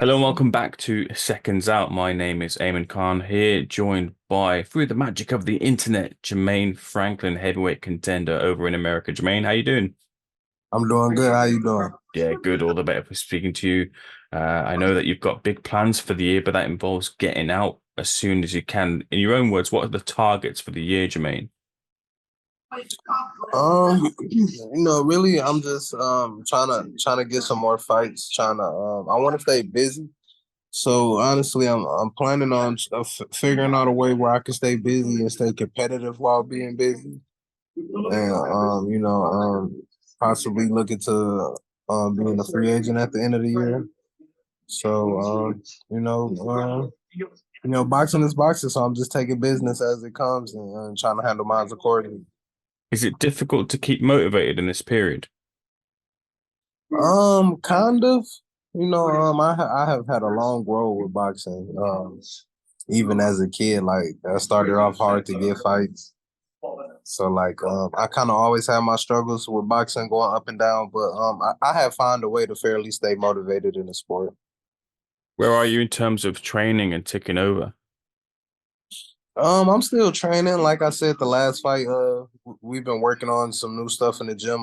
Hello and welcome back to Seconds Out. My name is Eamon Khan here, joined by, through the magic of the internet, Jermaine Franklin, heavyweight contender over in America. Jermaine, how you doing? I'm doing good. How you doing? Yeah, good. All the better for speaking to you. I know that you've got big plans for the year, but that involves getting out as soon as you can. In your own words, what are the targets for the year, Jermaine? Really, I'm just trying to get some more fights. I want to stay busy. So honestly, I'm planning on figuring out a way where I can stay busy and stay competitive while being busy, and possibly looking to being a free agent at the end of the year. So you know, boxing is boxing. So I'm just taking business as it comes and trying to handle mine accordingly. Is it difficult to keep motivated in this period? Kind of. I have had a long road with boxing. Even as a kid, like I started off hard to get fights. So I kind of always had my struggles with boxing going up and down, but I have found a way to fairly stay motivated in the sport. Where are you in terms of training and ticking over? I'm still training. Like I said, the last fight, we've been working on some new stuff in the gym.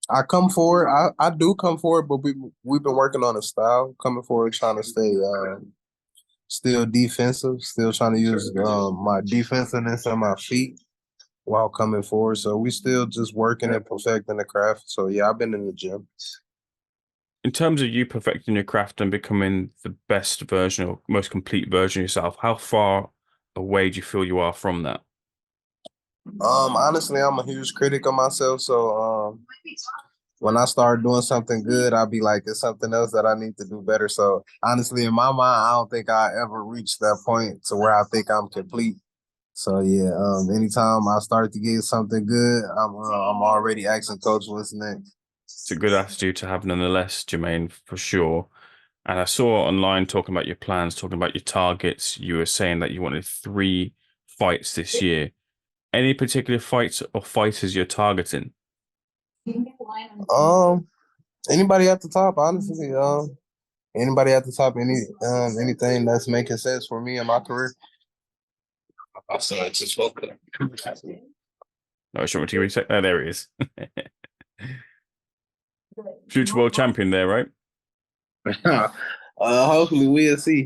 I come forward. I do come forward, but we've been working on a style coming forward, trying to stay still defensive, still trying to use my defensiveness and my feet while coming forward. So we still just working and perfecting the craft. So yeah, I've been in the gym. In terms of you perfecting your craft and becoming the best version or most complete version of yourself, how far away do you feel you are from that? Honestly, I'm a huge critic of myself. So when I start doing something good, I'll be like, it's something else that I need to do better. So honestly, in my mind, I don't think I ever reached that point to where I think I'm complete. So yeah, anytime I start to get something good, I'm already asking coach what's next. It's a good attitude to have nonetheless, Jermaine, for sure. And I saw online talking about your plans, talking about your targets. You were saying that you wanted three fights this year. Any particular fights or fighters you're targeting? Um, Anybody at the top, honestly. Anybody at the top, anything that's making sense for me in my career. So it's just focus. No, sure, what you say? Oh, there he is. Future world champion there, right? Hopefully we'll see.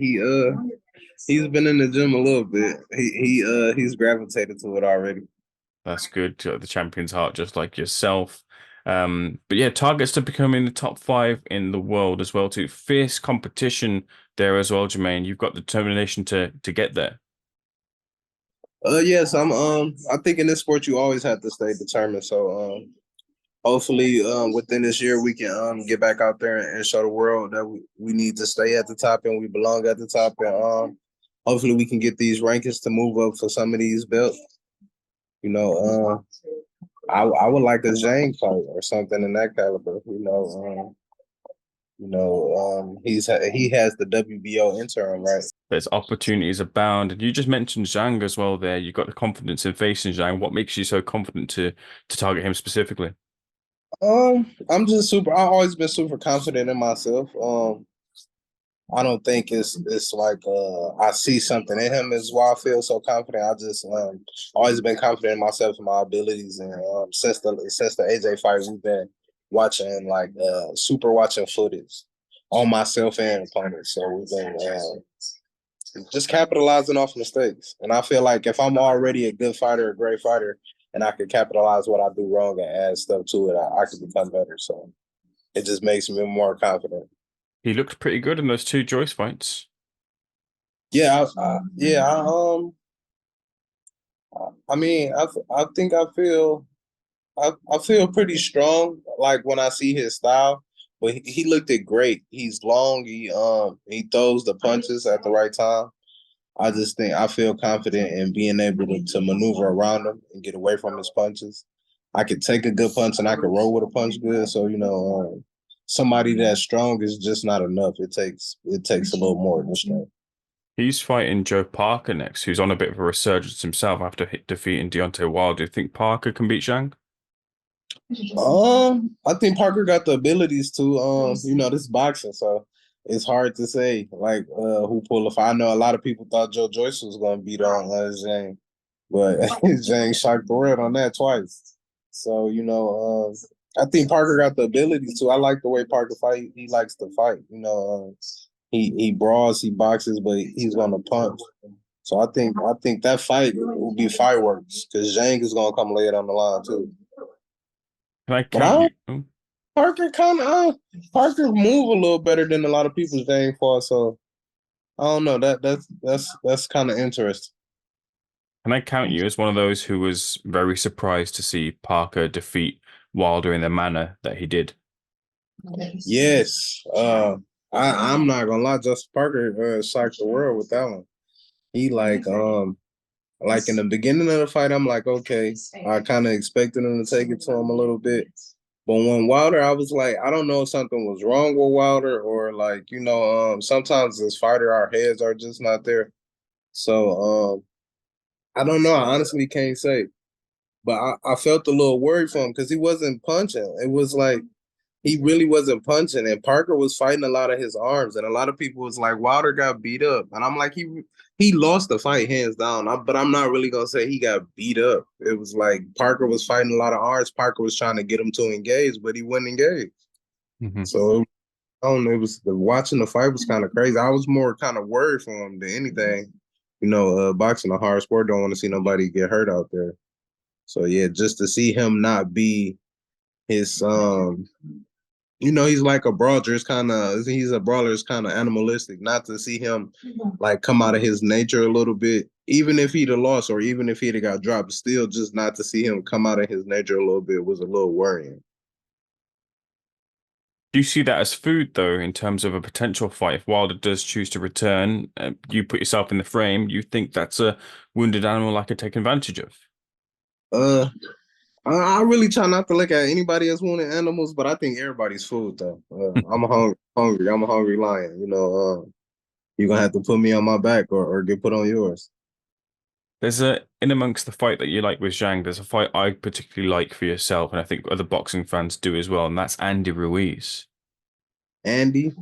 He's been in the gym a little bit. He's gravitated to it already. That's good. The champion's heart, just like yourself. But yeah, targets to become in the top five in the world as well, too. Fierce competition there as well, Jermaine. You've got the determination to get there. Yes, I think in this sport you always have to stay determined. So hopefully within this year we can get back out there and show the world that we need to stay at the top and we belong at the top, and hopefully we can get these rankings to move up for some of these belts. You know, I would like a Zhang fight or something in that caliber. He has the WBO interim, right? There's opportunities abound. And you just mentioned Zhang as well there. You got the confidence in facing Zhang. What makes you so confident to target him specifically? I'm just super. I've always been super confident in myself. I don't think it's like I see something in him is why I feel so confident. I just always been confident in myself and my abilities, and since the AJ fight, we've been watching super watching footage on myself and opponents. So we've been just capitalizing off mistakes, and I feel like if I'm already a good fighter, a great fighter, and I could capitalize what I do wrong and add stuff to it, I could become better. So it just makes me more confident. He looked pretty good in those two Joyce fights. Yeah, I mean, I think I feel pretty strong. Like when I see his style, but he looked it great. He's long. He throws the punches at the right time. I just think I feel confident in being able to maneuver around him and get away from his punches. I could take a good punch and I could roll with a punch good. So somebody that's strong is just not enough. It takes a little more than strength. He's fighting Joe Parker next, who's on a bit of a resurgence himself after defeating Deontay Wilder. Do you think Parker can beat Zhang? I think Parker got the abilities to. This is boxing, so it's hard to say like who pulled a fight. I know a lot of people thought Joe Joyce was gonna beat on Zhang, but Zhang shocked the world on that twice. So I think Parker got the ability to. I like the way Parker fight. He likes to fight. He brawls, he boxes, but he's gonna punch. So I think that fight will be fireworks because Zhang is gonna come lay it on the line too. Can I But I count you? don't Parker kind of Parker move a little better than a lot of people's Zhang fought. So I don't know. That's kind of interesting. Can I count you as one of those who was very surprised to see Parker defeat Wilder in the manner that he did? Yes. I'm not gonna lie, Justin Parker shocked the world with that one. He like in the beginning of the fight, I'm like, okay, I kind of expected him to take it to him a little bit. But when Wilder, I was like, I don't know if something was wrong with Wilder or like, sometimes as fighter, our heads are just not there. So I don't know. I honestly can't say. But I felt a little worried for him because he wasn't punching. It was like he really wasn't punching, and Parker was fighting a lot of his arms, and a lot of people was like Wilder got beat up, and I'm like he lost the fight hands down, but I'm not really gonna say he got beat up. It was like Parker was fighting a lot of arms. Parker was trying to get him to engage, but he wouldn't engage. Hmm. So I don't know. It was watching the fight was kind of crazy. I was more kind of worried for him than anything. Boxing a hard sport. Don't want to see nobody get hurt out there. So yeah, just to see him not be his he's like a brawler. He's a brawler. It's kind of animalistic. Not to see him like come out of his nature a little bit, even if he'd have lost or even if he'd have got dropped. Still, just not to see him come out of his nature a little bit was a little worrying. Do you see that as food, though, in terms of a potential fight? If Wilder does choose to return, you put yourself in the frame, you think that's a wounded animal I could take advantage of? Uh, I really try not to look at anybody as wounded animals, but I think everybody's food though. I'm a hungry. I'm a hungry lion. You're gonna have to put me on my back or get put on yours. There's in amongst the fight that you like with Zhang, there's a fight I particularly like for yourself, and I think other boxing fans do as well, and that's Andy Ruiz. Andy,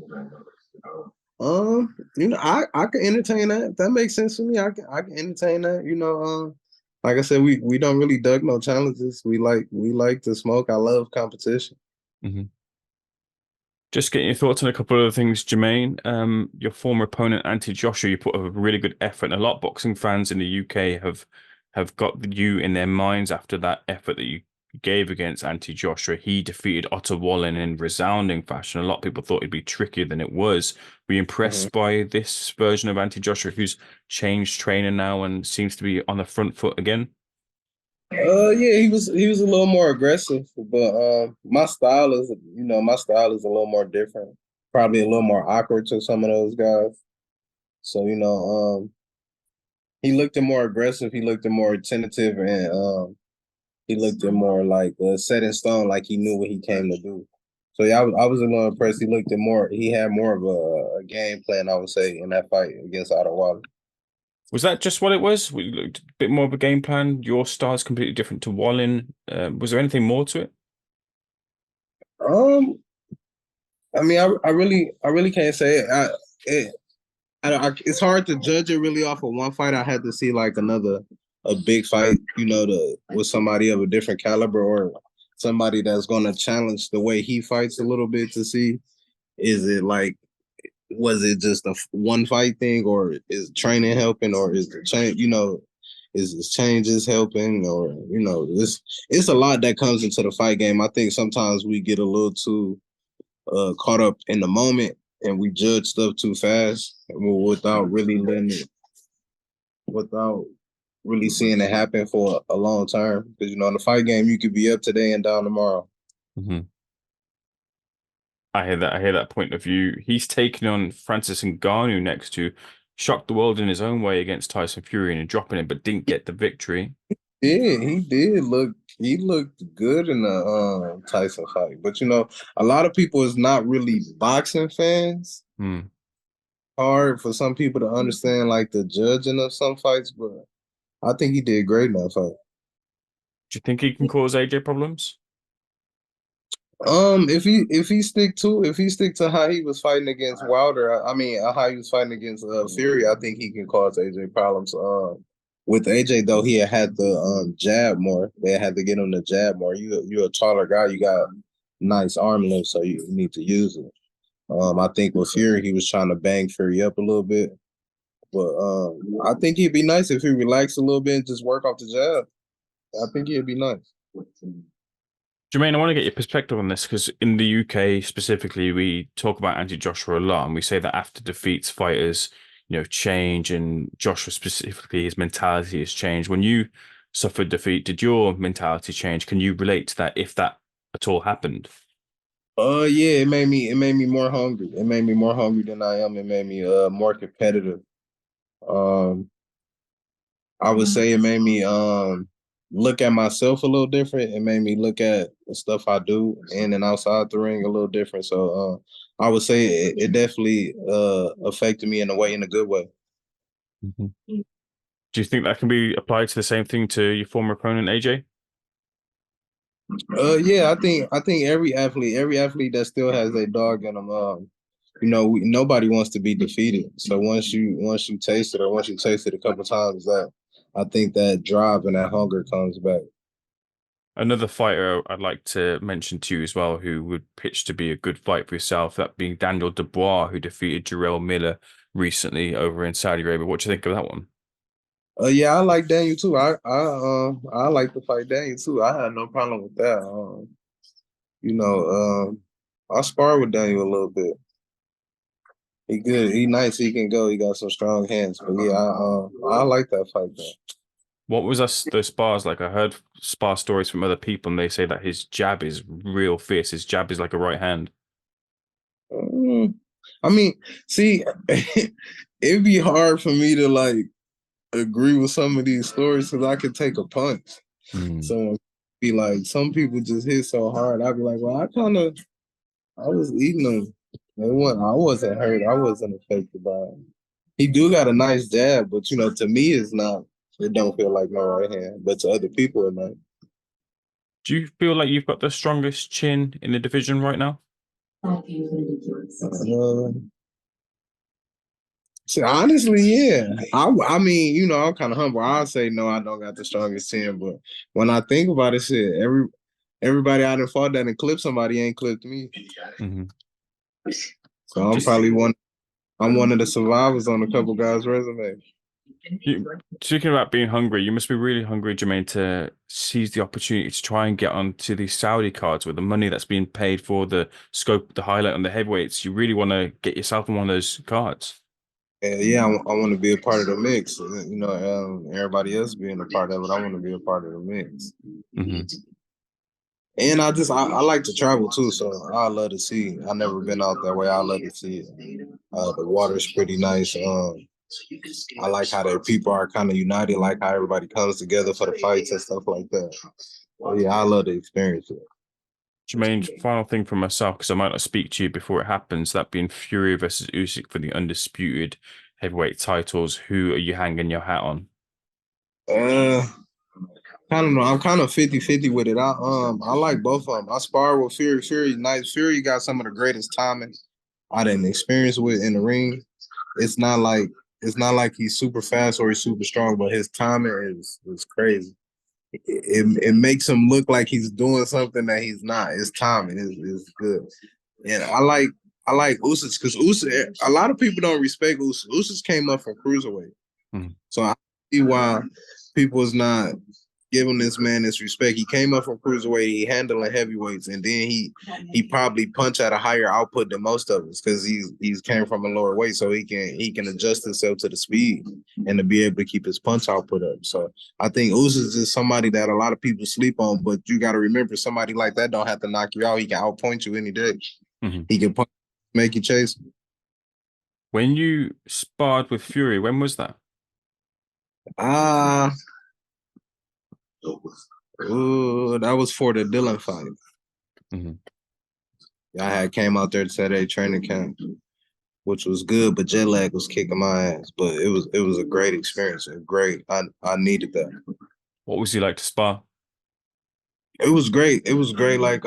I can entertain that. If that makes sense for me, I can entertain that. Like I said, we don't really dug no challenges. We like to smoke. I love competition. Hmm. Just getting your thoughts on a couple of other things, Jermaine. Your former opponent, Anti Joshua, you put a really good effort, and a lot of boxing fans in the UK have got you in their minds after that effort that you gave against Anti Joshua. He defeated Otto Wallin in resounding fashion. A lot of people thought it'd be trickier than it was. Were you Mhm. impressed by this version of Anti Joshua, who's changed trainer now and seems to be on the front foot again? Yeah, he was a little more aggressive, but my style is a little more different. Probably a little more awkward to some of those guys. So he looked more aggressive. He looked more tentative, and he looked more like set in stone, like he knew what he came to do. So yeah, I was a little impressed. He looked at more. He had more of a game plan, I would say, in that fight against Ottawa. Was that just what it was? We looked a bit more of a game plan. Your style is completely different to Wallin. Was there anything more to it? Um, I mean, I really can't say it. It's hard to judge it really off of one fight. I had to see like a big fight, with somebody of a different caliber or somebody that's going to challenge the way he fights a little bit to see is it like was it just a one fight thing or is training helping or is the change is his changes helping or it's a lot that comes into the fight game. I think sometimes we get a little too caught up in the moment and we judge stuff too fast without really without really seeing it happen for a long term. Because in the fight game, you could be up today and down tomorrow. Mhm. I hear that. I hear that point of view. He's taking on Francis Ngannou next to shocked the world in his own way against Tyson Fury and dropping it, but didn't get the victory. Yeah, he did look. He looked good in the Tyson fight, but a lot of people is not really boxing fans. Hmm. Hard for some people to understand like the judging of some fights, but I think he did great in that fight. Do you think he can cause AJ problems? If he stick to how he was fighting against Wilder, I mean how he was fighting against Fury, I think he can cause AJ problems. With AJ though, he had to jab more. They had to get him to jab more. You're a taller guy. You got nice arm length, so you need to use it. I think with Fury, he was trying to bang Fury up a little bit, but I think he'd be nice if he relaxed a little bit and just work off the jab. I think he'd be nice. Jermaine, I want to get your perspective on this because in the UK specifically, we talk about Andy Joshua a lot, and we say that after defeats, fighters, change, and Joshua specifically, his mentality has changed. When you suffered defeat, did your mentality change? Can you relate to that if that at all happened? Yeah, it made me more hungry. It made me more hungry than I am. It made me more competitive. Um, I would say it made me look at myself a little different. It made me look at the stuff I do in and outside the ring a little different. So I would say it definitely affected me in a way, in a good way. Mhm. Do you think that can be applied to the same thing to your former opponent, AJ? Yeah, I think every athlete that still has a dog in them, nobody wants to be defeated. So once you taste it, or once you taste it a couple times, that I think that drive and that hunger comes back. Another fighter I'd like to mention to you as well, who would pitch to be a good fight for yourself, that being Daniel Dubois, who defeated Jarrell Miller recently over in Saudi Arabia. What do you think of that one? Yeah, I like Daniel too. I like to fight Daniel too. I had no problem with that. You know, I spar with Daniel a little bit. He good. He nice. He can go. He got some strong hands. But yeah, I like that fight though. What was us those spars like? I heard spar stories from other people, and they say that his jab is real fierce. His jab is like a right hand. Mm, I mean, see, it'd be hard for me to like agree with some of these stories because I could take a punch. Mm. So be like, some people just hit so hard. I'd be like, well, I was eating them. I wasn't hurt. I wasn't affected by it. He do got a nice jab, but to me, it's not. It don't feel like no right hand, but to other people, it might. Do you feel like you've got the strongest chin in the division right now? Uh, so honestly, yeah. I mean, I'm kind of humble. I'll say no, I don't got the strongest chin, but when I think about it, shit, everybody I done fought that and clipped somebody ain't clipped me. Hmm. So I'm Just probably one. I'm one of the survivors on a couple guys' resume. you, speaking about being hungry, you must be really hungry, Jermaine, to seize the opportunity to try and get onto these Saudi cards with the money that's being paid for the scope, the highlight on the heavyweights. You really want to get yourself on one of those cards. And yeah, I want to be a part of the mix. Everybody else being a part of it, I want to be a part of the mix. Hmm. And I like to travel too, so I love to see. I never been out that way. I love to see it. The water's pretty nice. I like how their people are kind of united, like how everybody comes together for the fights and stuff like that. So yeah, I love to experience it. Jermaine, final thing from myself, because I might not speak to you before it happens, that being Fury versus Usyk for the undisputed heavyweight titles. Who are you hanging your hat on? Uh, I don't know. I'm kind of 50-50 with it. I like both of them. I spar with Fury. Fury nice. Fury got some of the greatest timing I didn't experience with in the ring. It's not like it's not like he's super fast or he's super strong, but his timing is crazy. It makes him look like he's doing something that he's not. His timing is good. And I like Usyk because Usyk, a lot of people don't respect Usyk. Usyk came up from cruiserweight. Mhm. So I see why people is not giving this man this respect. He came up from cruiserweight, he handling heavyweights, and then he probably punch at a higher output than most of us because he's came from a lower weight, so he can adjust himself to the speed and to be able to keep his punch output up. So I think Usyk is just somebody that a lot of people sleep on, but you got to remember somebody like that don't have to knock you out. He can outpoint you any day. Mhm. He can punch, make you chase. When you sparred with Fury, when was that? Ah, that was for the Dylan fight. Mhm. I had came out there to Saturday training camp, which was good, but jet lag was kicking my ass. But it was a great experience. Great. I needed that. What was he like to spar? It was great. It was great. Like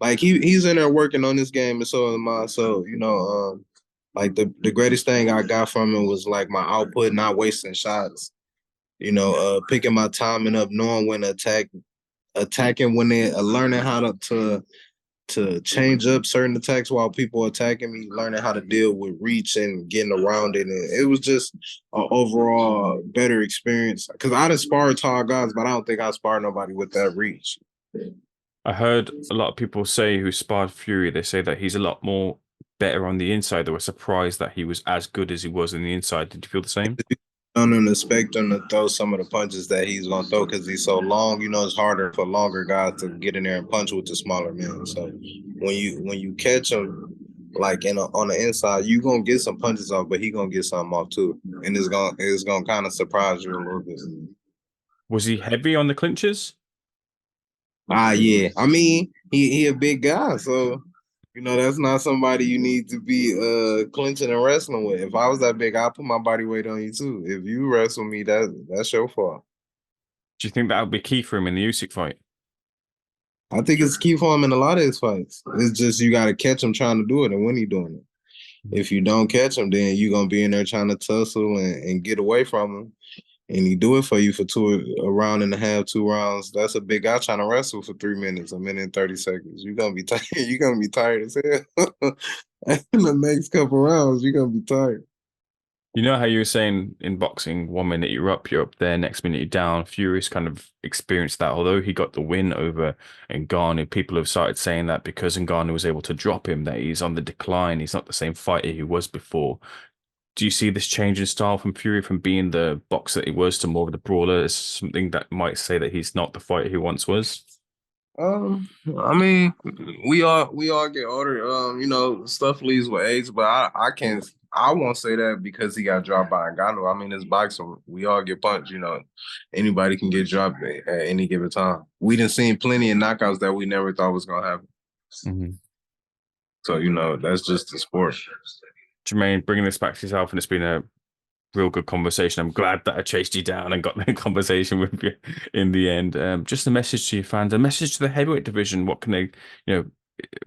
Like he's in there working on this game, and so am I. So like the greatest thing I got from him was like my output, not wasting shots. Picking my timing up, knowing when to attacking when they learning how to change up certain attacks while people attacking me, learning how to deal with reach and getting around it. And it was just an overall better experience. Because I done sparred tall guys, but I don't think I sparred nobody with that reach. I heard a lot of people say who sparred Fury, they say that he's a lot more better on the inside. They were surprised that he was as good as he was on the inside. Did you feel the same? On the spectrum to throw some of the punches that he's gonna throw because he's so long. It's harder for longer guys to get in there and punch with the smaller men. So when you catch him like on the inside, you gonna get some punches off, but he gonna get something off too, and it's gonna kind of surprise you a little bit. Was he heavy on the clinches? Yeah. I mean, he a big guy, so that's not somebody you need to be clinching and wrestling with. If I was that big, I'd put my body weight on you too. If you wrestle me, that's your fault. Do you think that would be key for him in the Usyk fight? I think it's key for him in a lot of his fights. It's just you got to catch him trying to do it and when he doing it. If you don't catch him, then you're going to be in there trying to tussle and get away from him. And he do it for you for a round and a half, 2 rounds. That's a big guy trying to wrestle for 3 minutes, a minute and 30 seconds. You're gonna be tired. You're gonna be tired as hell. In the next couple rounds, you're gonna be tired. You know how you were saying in boxing, 1 minute you're up there, next minute you're down. Fury's kind of experienced that. Although he got the win over Ngannou, people have started saying that because Ngannou was able to drop him, that he's on the decline. He's not the same fighter he was before. Do you see this change in style from Fury from being the boxer that he was to more of the brawler as something that might say that he's not the fighter he once was? I mean, we all get older. Stuff leaves with age, but I won't say that because he got dropped by Ngannou. I mean, it's boxing. We all get punched. Anybody can get dropped at any given time. We done seen plenty of knockouts that we never thought was gonna happen. Mm-hmm. So that's just the sport. Jermaine, bringing this back to yourself, and it's been a real good conversation. I'm glad that I chased you down and got the conversation with you in the end. Just a message to your fans, a message to the heavyweight division. What can they,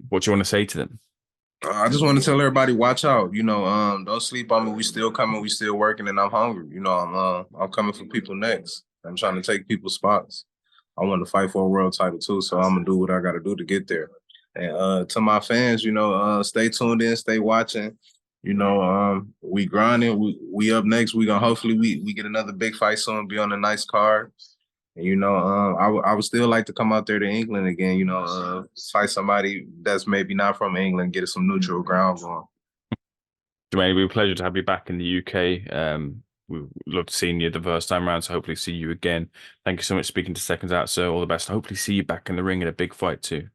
what do you want to say to them? I just want to tell everybody, watch out. Don't sleep on me. We still coming. We still working, and I'm hungry. I'm coming for people next. I'm trying to take people's spots. I want to fight for a world title too, so I'm gonna do what I got to do to get there. And to my fans, stay tuned in, stay watching. We grinding. We up next. We gonna hopefully we get another big fight soon. Be on a nice card. And I would still like to come out there to England again. Fight somebody that's maybe not from England, get some neutral ground going. Jermaine, it'll be a pleasure to have you back in the UK. We loved seeing you the first time around, so hopefully see you again. Thank you so much for speaking to Seconds Out, sir. All the best. Hopefully see you back in the ring in a big fight too.